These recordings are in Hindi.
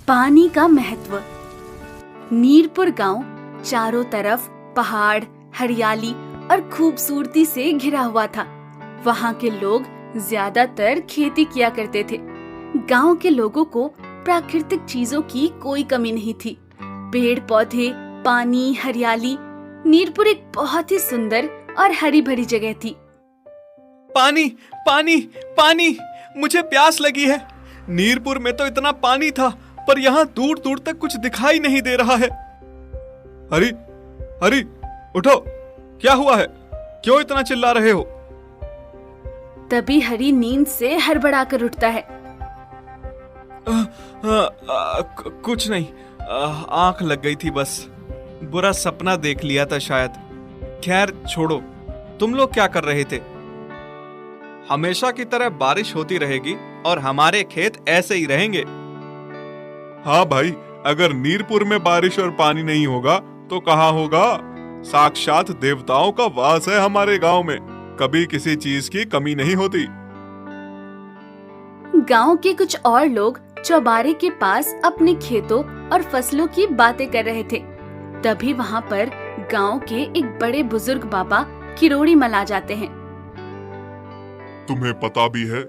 पानी का महत्व। नीरपुर गांव चारों तरफ पहाड़, हरियाली और खूबसूरती से घिरा हुआ था। वहां के लोग ज्यादातर खेती किया करते थे। गांव के लोगों को प्राकृतिक चीजों की कोई कमी नहीं थी। पेड़ पौधे, पानी, हरियाली। नीरपुर एक बहुत ही सुंदर और हरी भरी जगह थी। पानी पानी पानी, मुझे प्यास लगी है। नीरपुर में तो इतना पानी था, पर यहाँ दूर दूर तक कुछ दिखाई नहीं दे रहा है। हरी हरी, उठो, क्या हुआ है? क्यों इतना चिल्ला रहे हो? तभी हरी नींद से हड़बड़ाकर उठता है। कुछ नहीं, आंख लग गई थी बस। बुरा सपना देख लिया था शायद। खैर छोड़ो, तुम लोग क्या कर रहे थे? हमेशा की तरह बारिश होती रहेगी और हमारे खेत ऐसे ही रहेंगे। हाँ भाई, अगर नीरपुर में बारिश और पानी नहीं होगा तो कहाँ होगा? साक्षात देवताओं का वास है हमारे गांव में। कभी किसी चीज की कमी नहीं होती। गांव के कुछ और लोग चौबारे के पास अपने खेतों और फसलों की बातें कर रहे थे। तभी वहाँ पर गांव के एक बड़े बुजुर्ग बाबा किरोड़ी मल आ जाते हैं। तुम्हें पता भी है,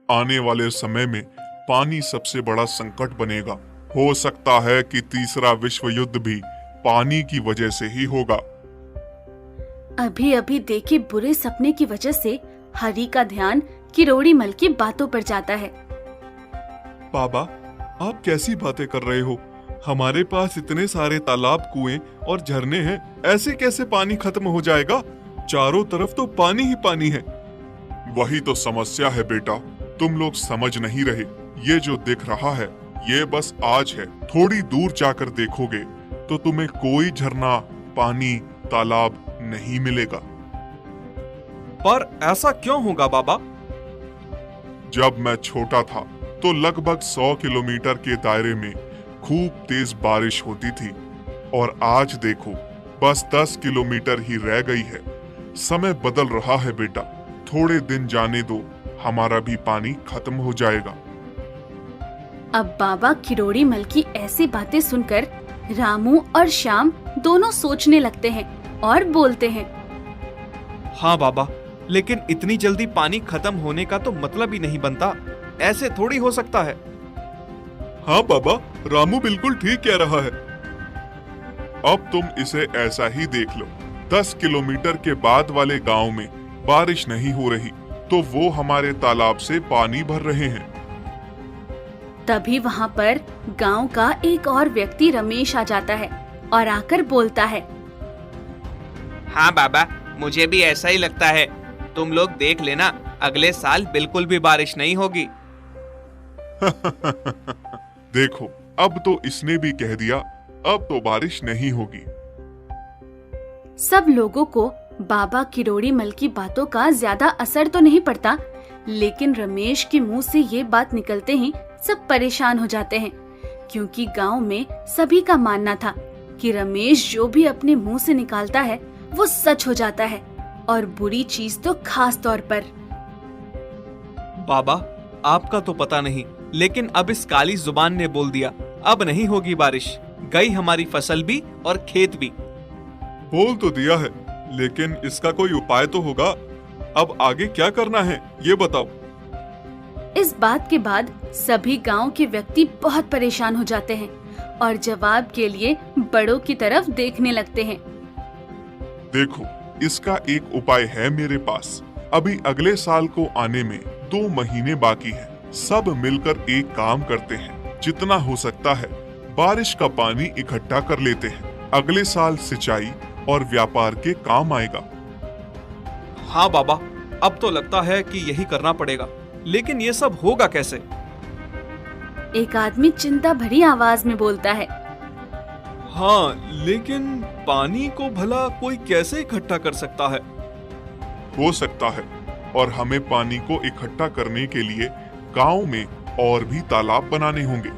आने वाले समय में पानी सबसे बड़ा संकट बनेगा। हो सकता है कि तीसरा विश्व युद्ध भी पानी की वजह से ही होगा। अभी अभी देखे बुरे सपने की वजह से हरी का ध्यान किरोड़ी मल की बातों पर जाता है। बाबा, आप कैसी बातें कर रहे हो? हमारे पास इतने सारे तालाब, कुएं और झरने हैं, ऐसे कैसे पानी खत्म हो जाएगा? चारों तरफ तो पानी ही पानी है। वही तो समस्या है बेटा, तुम लोग समझ नहीं रहे। ये जो दिख रहा है ये बस आज है। थोड़ी दूर जाकर देखोगे तो तुम्हें कोई झरना, पानी, तालाब नहीं मिलेगा। पर ऐसा क्यों होगा बाबा? जब मैं छोटा था तो लगभग 100 किलोमीटर के दायरे में खूब तेज बारिश होती थी, और आज देखो बस 10 किलोमीटर ही रह गई है। समय बदल रहा है बेटा, थोड़े दिन जाने दो, हमारा भी पानी खत्म हो जाएगा। अब बाबा किरोड़ी मल की ऐसी बातें सुनकर रामू और श्याम दोनों सोचने लगते हैं और बोलते हैं, हाँ बाबा, लेकिन इतनी जल्दी पानी खत्म होने का तो मतलब ही नहीं बनता। ऐसे थोड़ी हो सकता है। हाँ बाबा, रामू बिल्कुल ठीक कह रहा है। अब तुम इसे ऐसा ही देख लो, 10 किलोमीटर के बाद वाले गांव में बारिश नहीं हो रही तो वो हमारे तालाब से पानी भर रहे हैं। तभी वहाँ पर गांव का एक और व्यक्ति रमेश आ जाता है और आकर बोलता है, हाँ बाबा, मुझे भी ऐसा ही लगता है। तुम लोग देख लेना, अगले साल बिल्कुल भी बारिश नहीं होगी। देखो, अब तो इसने भी कह दिया, अब तो बारिश नहीं होगी। सब लोगों को बाबा किरोड़ी मल की बातों का ज्यादा असर तो नहीं पड़ता, लेकिन रमेश के मुंह से ये बात निकलते ही सब परेशान हो जाते हैं, क्योंकि गांव में सभी का मानना था कि रमेश जो भी अपने मुंह से निकालता है वो सच हो जाता है, और बुरी चीज तो खास तौर पर। बाबा, आपका तो पता नहीं, लेकिन अब इस काली जुबान ने बोल दिया, अब नहीं होगी बारिश। गई हमारी फसल भी और खेत भी। बोल तो दिया है, लेकिन इसका कोई उपाय तो होगा। अब आगे क्या करना है ये बताओ। इस बात के बाद सभी गांव के व्यक्ति बहुत परेशान हो जाते हैं और जवाब के लिए बड़ों की तरफ देखने लगते हैं। देखो, इसका एक उपाय है मेरे पास। अभी अगले साल को आने में 2 महीने बाकी है। सब मिलकर एक काम करते हैं, जितना हो सकता है बारिश का पानी इकट्ठा कर लेते हैं। अगले साल सिंचाई और व्यापार के काम आएगा। हाँ बाबा, अब तो लगता है कि यही करना पड़ेगा, लेकिन ये सब होगा कैसे? एक आदमी चिंता भरी आवाज में बोलता है, हाँ, लेकिन पानी को भला कोई कैसे इकट्ठा कर सकता है? हो सकता है, और हमें पानी को इकट्ठा करने के लिए गांव में और भी तालाब बनाने होंगे।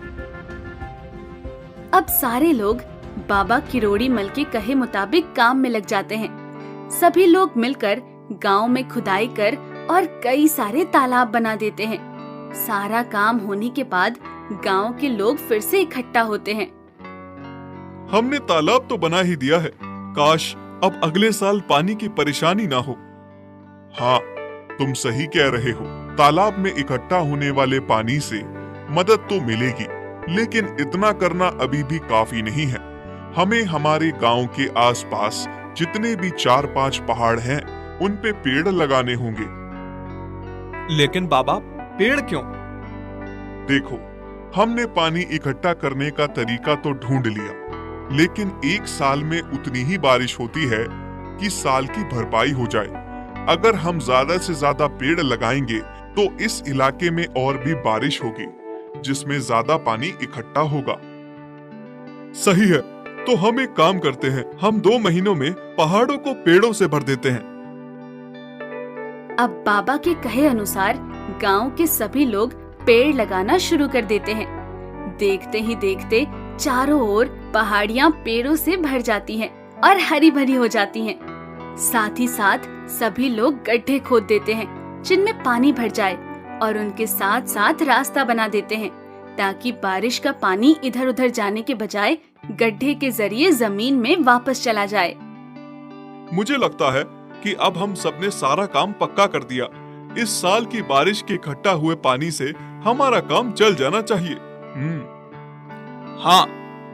अब सारे लोग बाबा किरोड़ी मल के कहे मुताबिक काम में लग जाते हैं। सभी लोग मिलकर गांव में खुदाई कर और कई सारे तालाब बना देते हैं। सारा काम होने के बाद गांव के लोग फिर से इकट्ठा होते हैं। हमने तालाब तो बना ही दिया है, काश अब अगले साल पानी की परेशानी ना हो। हाँ, तुम सही कह रहे हो। तालाब में इकट्ठा होने वाले पानी से मदद तो मिलेगी, लेकिन इतना करना अभी भी काफी नहीं है। हमें हमारे गांव के आसपास जितने भी 4-5 पहाड़ हैं, उन पे पेड़ लगाने होंगे। लेकिन बाबा, पेड़ क्यों? देखो, हमने पानी इकट्ठा करने का तरीका तो ढूंढ लिया, लेकिन एक साल में उतनी ही बारिश होती है कि साल की भरपाई हो जाए। अगर हम ज्यादा से ज्यादा पेड़ लगाएंगे तो इस इलाके में और भी बारिश होगी, जिसमें ज्यादा पानी इकट्ठा होगा। सही है, तो हम एक काम करते हैं, हम 2 महीनों में पहाड़ों को पेड़ों से भर देते हैं। अब बाबा के कहे अनुसार गांव के सभी लोग पेड़ लगाना शुरू कर देते हैं। देखते ही देखते चारों ओर पहाड़ियां पेड़ों से भर जाती हैं और हरी भरी हो जाती हैं। साथ ही साथ सभी लोग गड्ढे खोद देते हैं जिनमें पानी भर जाए, और उनके साथ साथ रास्ता बना देते हैं ताकि बारिश का पानी इधर उधर जाने के बजाय गड्ढे के जरिए जमीन में वापस चला जाए। मुझे लगता है कि अब हम सबने सारा काम पक्का कर दिया। इस साल की बारिश के इकट्ठा हुए पानी से हमारा काम चल जाना चाहिए। हाँ,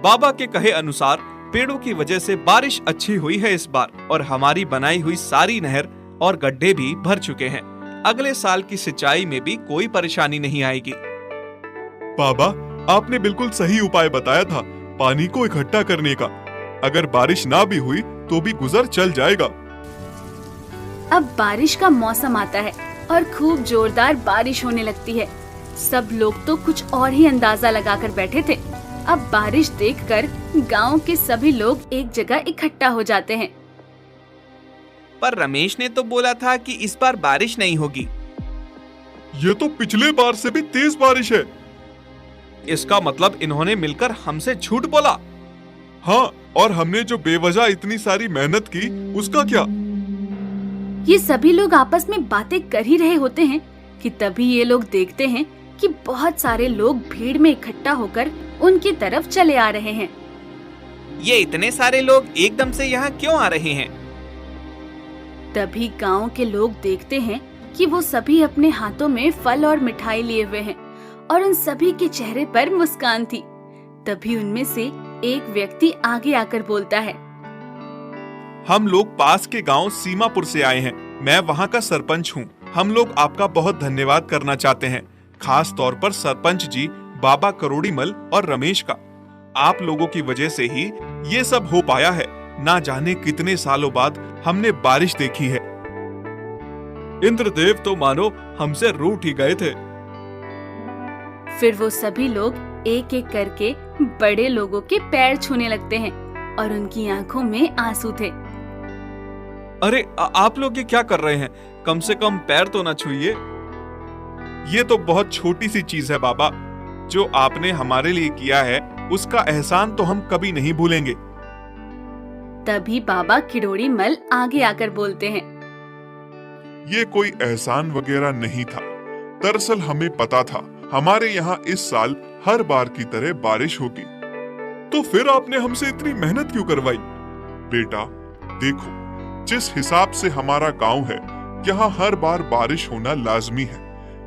बाबा के कहे अनुसार पेड़ों की वजह से बारिश अच्छी हुई है इस बार, और हमारी बनाई हुई सारी नहर और गड्ढे भी भर चुके हैं। अगले साल की सिंचाई में भी कोई परेशानी नहीं आएगी। बाबा, आपने बिल्कुल सही उपाय बताया था पानी को इकट्ठा करने का। अगर बारिश ना भी हुई तो भी गुजर चल जाएगा। अब बारिश का मौसम आता है और खूब जोरदार बारिश होने लगती है। सब लोग तो कुछ और ही अंदाजा लगाकर बैठे थे। अब बारिश देखकर गांव के सभी लोग एक जगह इकट्ठा हो जाते हैं। पर रमेश ने तो बोला था कि इस बार बारिश नहीं होगी। ये तो पिछले बार से भी तेज बारिश है। इसका मतलब इन्होंने मिलकर हमसे झूठ बोला। हाँ, और हमने जो बेवजह इतनी सारी मेहनत की, उसका क्या? ये सभी लोग आपस में बातें कर ही रहे होते हैं कि तभी ये लोग देखते हैं कि बहुत सारे लोग भीड़ में इकट्ठा होकर उनकी तरफ चले आ रहे हैं। ये इतने सारे लोग एकदम से यहाँ क्यों आ रहे हैं? तभी गांव के लोग देखते हैं कि वो सभी अपने हाथों में फल और मिठाई लिए हुए हैं और उन सभी के चेहरे पर मुस्कान थी। तभी उनमें से एक व्यक्ति आगे आकर बोलता है, हम लोग पास के गांव सीमापुर से आए हैं। मैं वहां का सरपंच हूं। हम लोग आपका बहुत धन्यवाद करना चाहते हैं, खास तौर पर सरपंच जी, बाबा करोड़ीमल और रमेश का। आप लोगों की वजह से ही ये सब हो पाया है। ना जाने कितने सालों बाद हमने बारिश देखी है। इंद्रदेव तो मानो हमसे रूठ ही गए थे। फिर वो सभी लोग एक एक करके बड़े लोगों के पैर छूने लगते हैं और उनकी आंखों में आंसू थे। अरे आप लोग ये क्या कर रहे हैं? कम से कम पैर तो ना छूइए। ये तो बहुत छोटी सी चीज है बाबा। जो आपने हमारे लिए किया है उसका एहसान तो हम कभी नहीं भूलेंगे। तभी बाबा किरोड़ीमल आगे आकर बोलते हैं, ये कोई एहसान वगैरह नहीं था। दरअसल हमें पता था हमारे यहाँ इस साल हर बार की तरह बारिश होगी। तो फिर आपने हमसे इतनी मेहनत क्यों करवाई? बेटा देखो, जिस हिसाब से हमारा गांव है, यहाँ हर बार बारिश होना लाजमी है,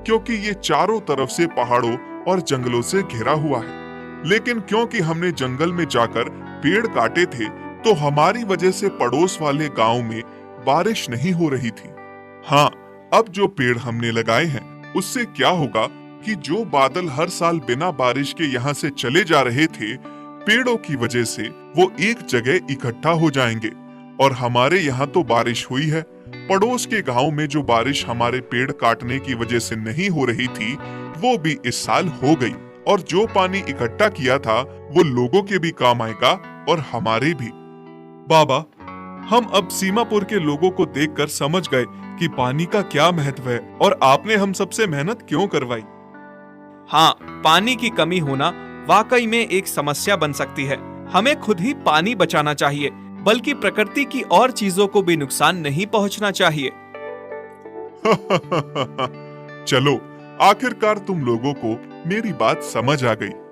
क्योंकि ये चारों तरफ से पहाड़ों और जंगलों से घिरा हुआ है। लेकिन क्योंकि हमने जंगल में जाकर पेड़ काटे थे, तो हमारी वजह से पड़ोस वाले गांव में बारिश नहीं हो रही थी। हाँ, अब जो पेड़ हमने लगाए हैं, उससे क्या होगा कि जो बादल हर साल बिना बारिश के यहाँ से चले जा रहे थे, पेड़ों की वजह से वो एक जगह इकट्ठा हो जाएंगे। और हमारे यहाँ तो बारिश हुई है, पड़ोस के गांव में जो बारिश हमारे पेड़ काटने की वजह से नहीं हो रही थी, वो भी इस साल हो गई। और जो पानी इकट्ठा किया था, वो लोगों के भी काम आएगा और हमारे भी। बाबा, हम अब सीमापुर के लोगों को देखकर समझ गए कि पानी का क्या महत्व है और आपने हम सबसे मेहनत क्यों करवाई। हाँ, पानी की कमी होना वाकई में एक समस्या बन सकती है। हमें खुद ही पानी बचाना चाहिए, बल्कि प्रकृति की और चीजों को भी नुकसान नहीं पहुंचना चाहिए। चलो, आखिरकार तुम लोगों को मेरी बात समझ आ गई।